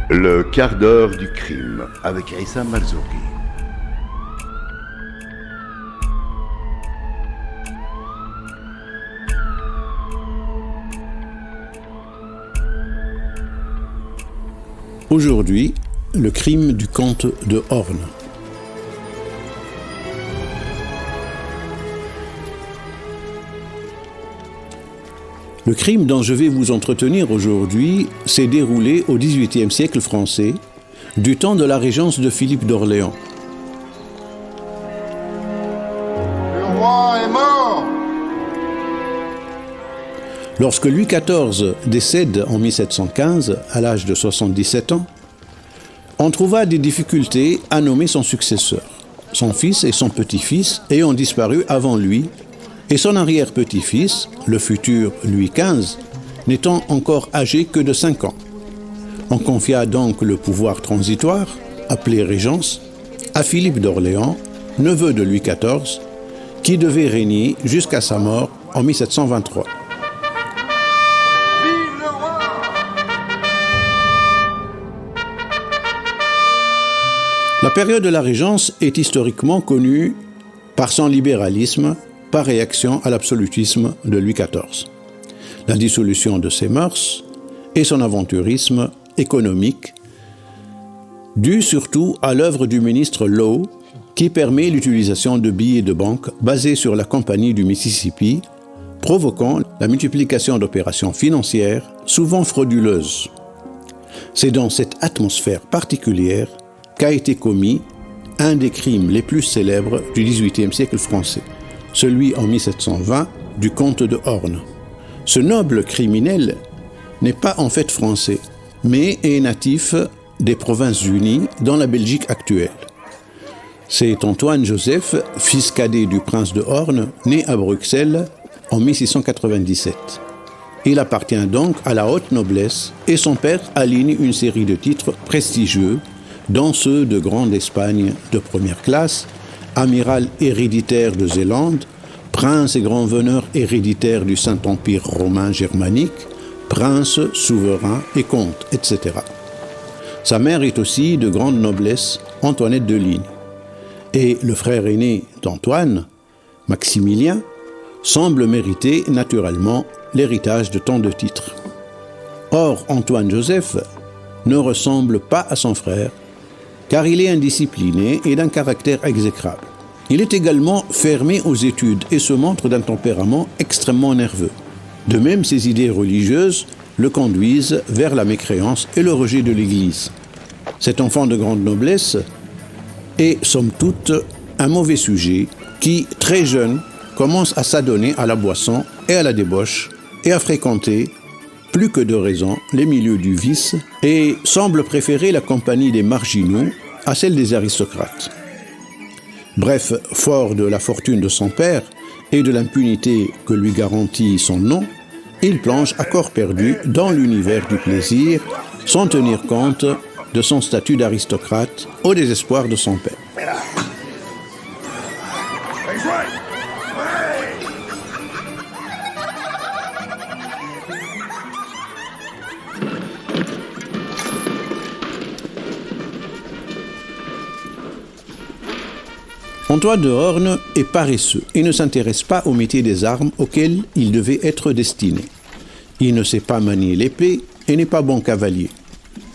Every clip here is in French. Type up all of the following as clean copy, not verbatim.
Le quart d'heure du crime avec Issa Marzouki. Aujourd'hui, le crime du comte de Horn. Le crime dont je vais vous entretenir aujourd'hui s'est déroulé au XVIIIe siècle français, du temps de la régence de Philippe d'Orléans. Le roi est mort! Lorsque Louis XIV décède en 1715, à l'âge de 77 ans, on trouva des difficultés à nommer son successeur. Son fils et son petit-fils ayant disparu avant lui, et son arrière-petit-fils, le futur Louis XV, n'étant encore âgé que de 5 ans. On confia donc le pouvoir transitoire, appelé régence, à Philippe d'Orléans, neveu de Louis XIV, qui devait régner jusqu'à sa mort en 1723. Vive le roi! La période de la Régence est historiquement connue par son libéralisme, par réaction à l'absolutisme de Louis XIV, la dissolution de ses mœurs et son aventurisme économique, dû surtout à l'œuvre du ministre Low, qui permet l'utilisation de billets de banque basés sur la compagnie du Mississippi, provoquant la multiplication d'opérations financières souvent frauduleuses. C'est dans cette atmosphère particulière qu'a été commis un des crimes les plus célèbres du XVIIIe siècle français, celui en 1720 du comte de Horn. Ce noble criminel n'est pas en fait français, mais est natif des Provinces-Unies dans la Belgique actuelle. C'est Antoine Joseph, fils cadet du prince de Horn, né à Bruxelles en 1697. Il appartient donc à la haute noblesse et son père aligne une série de titres prestigieux, dont ceux de Grande Espagne de première classe, amiral héréditaire de Zélande, prince et grand veneur héréditaire du Saint-Empire romain germanique, prince, souverain et comte, etc. Sa mère est aussi de grande noblesse, Antoinette de Ligne. Et le frère aîné d'Antoine, Maximilien, semble mériter naturellement l'héritage de tant de titres. Or, Antoine Joseph ne ressemble pas à son frère, car il est indiscipliné et d'un caractère exécrable. Il est également fermé aux études et se montre d'un tempérament extrêmement nerveux. De même, ses idées religieuses le conduisent vers la mécréance et le rejet de l'Église. Cet enfant de grande noblesse est, somme toute, un mauvais sujet qui, très jeune, commence à s'adonner à la boisson et à la débauche et à fréquenter, plus que de raison, les milieux du vice et semble préférer la compagnie des marginaux à celle des aristocrates. Bref, fort de la fortune de son père et de l'impunité que lui garantit son nom, il plonge à corps perdu dans l'univers du plaisir sans tenir compte de son statut d'aristocrate au désespoir de son père. Antoine de Horn est paresseux et ne s'intéresse pas au métier des armes auquel il devait être destiné. Il ne sait pas manier l'épée et n'est pas bon cavalier.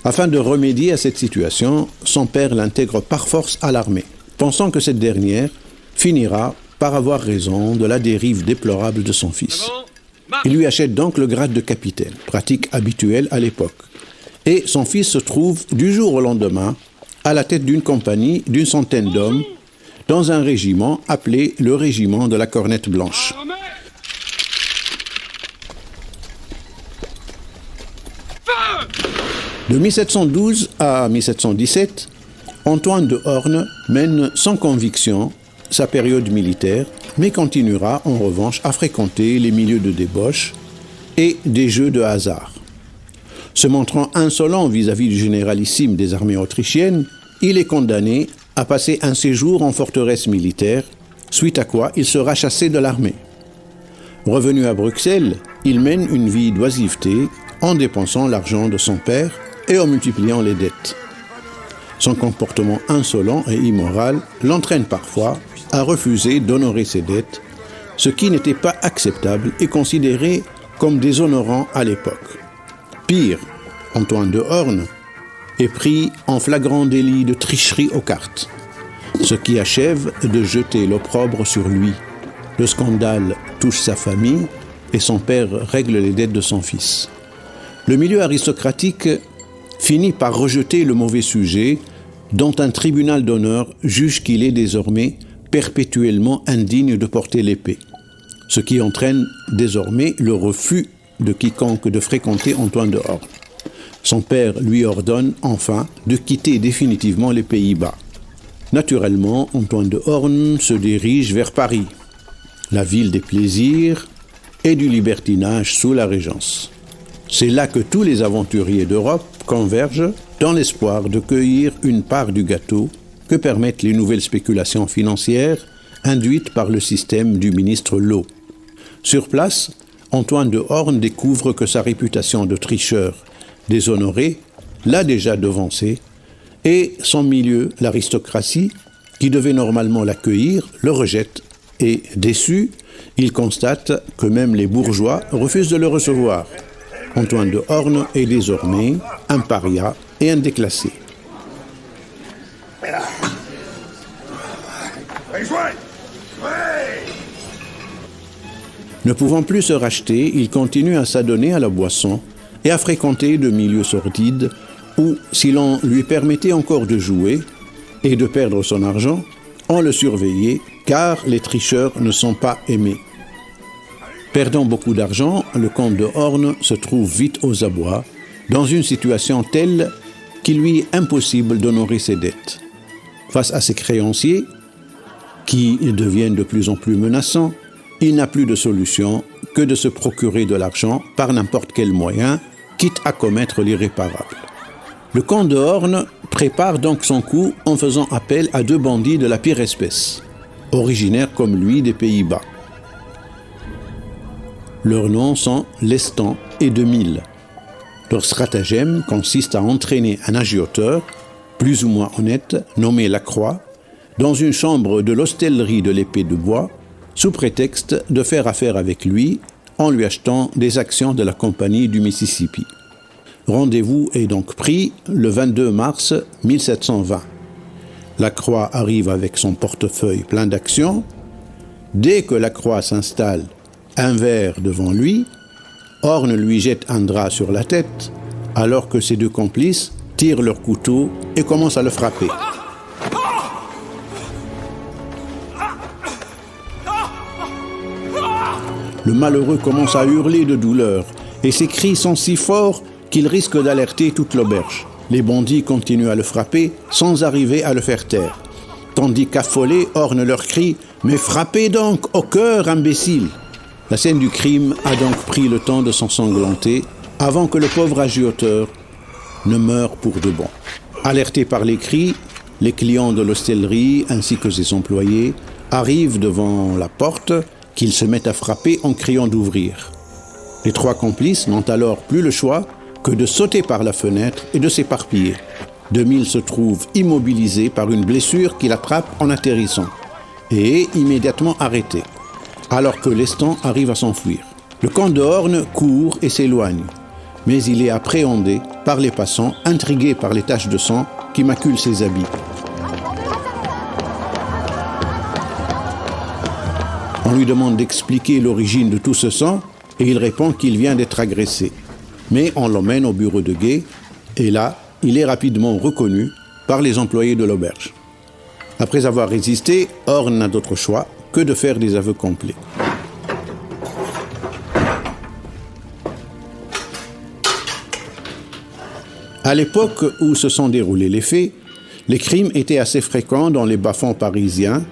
Afin de remédier à cette situation, son père l'intègre par force à l'armée, pensant que cette dernière finira par avoir raison de la dérive déplorable de son fils. Il lui achète donc le grade de capitaine, pratique habituelle à l'époque. Et son fils se trouve du jour au lendemain à la tête d'une compagnie d'une centaine d'hommes dans un régiment appelé le régiment de la Cornette Blanche. De 1712 à 1717, Antoine de Horn mène sans conviction sa période militaire, mais continuera en revanche à fréquenter les milieux de débauche et des jeux de hasard. Se montrant insolent vis-à-vis du généralissime des armées autrichiennes, il est condamné à passer un séjour en forteresse militaire, suite à quoi il sera chassé de l'armée. Revenu à Bruxelles, il mène une vie d'oisiveté en dépensant l'argent de son père et en multipliant les dettes. Son comportement insolent et immoral l'entraîne parfois à refuser d'honorer ses dettes, ce qui n'était pas acceptable et considéré comme déshonorant à l'époque. Pire, Antoine de Horn est pris en flagrant délit de tricherie aux cartes, ce qui achève de jeter l'opprobre sur lui. Le scandale touche sa famille et son père règle les dettes de son fils. Le milieu aristocratique finit par rejeter le mauvais sujet dont un tribunal d'honneur juge qu'il est désormais perpétuellement indigne de porter l'épée, ce qui entraîne désormais le refus de quiconque de fréquenter Antoine de Horn. Son père lui ordonne enfin de quitter définitivement les Pays-Bas. Naturellement, Antoine de Horn se dirige vers Paris, la ville des plaisirs et du libertinage sous la Régence. C'est là que tous les aventuriers d'Europe convergent dans l'espoir de cueillir une part du gâteau que permettent les nouvelles spéculations financières induites par le système du ministre Law. Sur place, Antoine de Horn découvre que sa réputation de tricheur déshonoré l'a déjà devancé et son milieu, l'aristocratie, qui devait normalement l'accueillir, le rejette et, déçu, il constate que même les bourgeois refusent de le recevoir. Antoine de Horn est désormais un paria et un déclassé. Ne pouvant plus se racheter, il continue à s'adonner à la boisson et à fréquenter de milieux sordides où, si l'on lui permettait encore de jouer et de perdre son argent, on le surveillait car les tricheurs ne sont pas aimés. Perdant beaucoup d'argent, le comte de Horn se trouve vite aux abois, dans une situation telle qu'il lui est impossible d'honorer ses dettes. Face à ses créanciers, qui deviennent de plus en plus menaçants, il n'a plus de solution que de se procurer de l'argent par n'importe quel moyen, quitte à commettre l'irréparable. Le comte de Horn prépare donc son coup en faisant appel à 2 bandits de la pire espèce, originaires comme lui des Pays-Bas. Leurs noms sont Lestan et Demille. Leur stratagème consiste à entraîner un agioteur, plus ou moins honnête, nommé Lacroix, dans une chambre de l'hostellerie de l'Épée de Bois, sous prétexte de faire affaire avec lui en lui achetant des actions de la Compagnie du Mississippi. Rendez-vous est donc pris le 22 mars 1720. Lacroix arrive avec son portefeuille plein d'actions. Dès que Lacroix s'installe, un verre devant lui, Horn lui jette un drap sur la tête, alors que ses 2 complices tirent leur couteau et commencent à le frapper. Le malheureux commence à hurler de douleur, et ses cris sont si forts qu'il risque d'alerter toute l'auberge. Les bandits continuent à le frapper sans arriver à le faire taire. Tandis qu'affolés, Horn leur crie « Mais frappez donc au cœur, imbécile !» La scène du crime a donc pris le temps de s'ensanglanter avant que le pauvre agioteur ne meure pour de bon. Alertés par les cris, les clients de l'hostellerie ainsi que ses employés arrivent devant la porte qu'ils se mettent à frapper en criant d'ouvrir. Les 3 complices n'ont alors plus le choix que de sauter par la fenêtre et de s'éparpiller. Demille se trouve immobilisé par une blessure qu'il attrape en atterrissant et est immédiatement arrêté, alors que Lestan arrive à s'enfuir. Le comte de Horn court et s'éloigne, mais il est appréhendé par les passants, intrigués par les taches de sang qui maculent ses habits. On lui demande d'expliquer l'origine de tout ce sang et il répond qu'il vient d'être agressé. Mais on l'emmène au bureau de guet et là, il est rapidement reconnu par les employés de l'auberge. Après avoir résisté, Horn n'a d'autre choix que de faire des aveux complets. À l'époque où se sont déroulés les faits, les crimes étaient assez fréquents dans les bas-fonds parisiens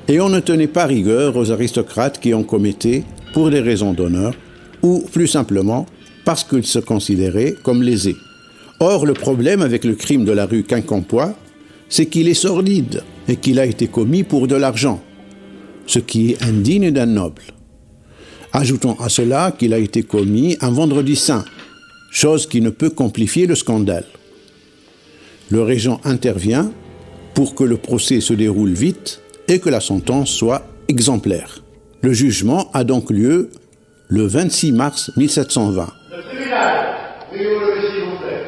et on ne tenait pas rigueur aux aristocrates qui en commettaient pour des raisons d'honneur ou, plus simplement, parce qu'ils se considéraient comme lésés. Or, le problème avec le crime de la rue Quincampoix, c'est qu'il est sordide et qu'il a été commis pour de l'argent, ce qui est indigne d'un noble. Ajoutons à cela qu'il a été commis un vendredi saint, chose qui ne peut qu'amplifier le scandale. Le régent intervient pour que le procès se déroule vite et que la sentence soit exemplaire. Le jugement a donc lieu le 26 mars 1720. Le tribunal, veuillez vous lever s'il vous plaît.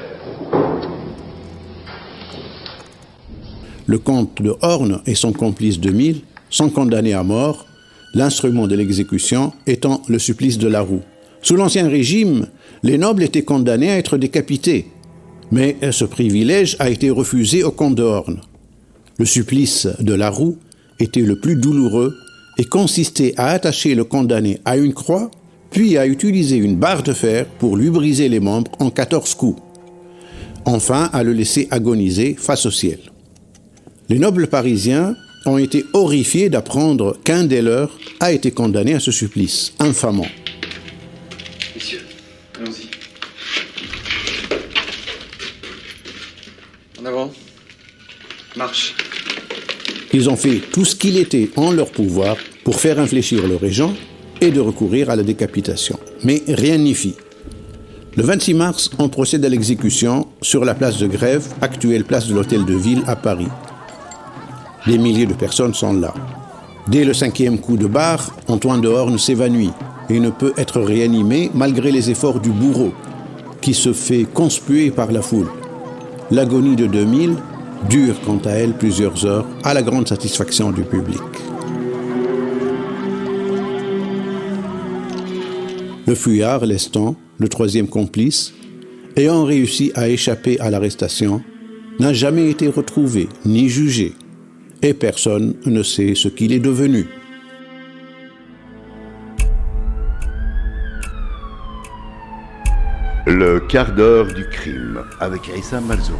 Le comte de Horn et son complice de Mille sont condamnés à mort, l'instrument de l'exécution étant le supplice de la roue. Sous l'Ancien Régime, les nobles étaient condamnés à être décapités, mais ce privilège a été refusé au comte de Horn. Le supplice de la roue était le plus douloureux et consistait à attacher le condamné à une croix, puis à utiliser une barre de fer pour lui briser les membres en 14 coups. Enfin, à le laisser agoniser face au ciel. Les nobles parisiens ont été horrifiés d'apprendre qu'un des leurs a été condamné à ce supplice infamant. Messieurs, allons-y. En avant. Marche. Ils ont fait tout ce qu'il était en leur pouvoir pour faire infléchir le régent et de recourir à la décapitation. Mais rien n'y fit. Le 26 mars, on procède à l'exécution sur la place de Grève, actuelle place de l'Hôtel de Ville à Paris. Des milliers de personnes sont là. Dès le 5e coup de barre, Antoine de Horn s'évanouit et ne peut être réanimé malgré les efforts du bourreau, qui se fait conspuer par la foule. L'agonie de 2000 dure quant à elle plusieurs heures, à la grande satisfaction du public. Le fuyard, Lestan, le troisième complice, ayant réussi à échapper à l'arrestation, n'a jamais été retrouvé ni jugé, et personne ne sait ce qu'il est devenu. Le quart d'heure du crime avec Aïssa Malzouri.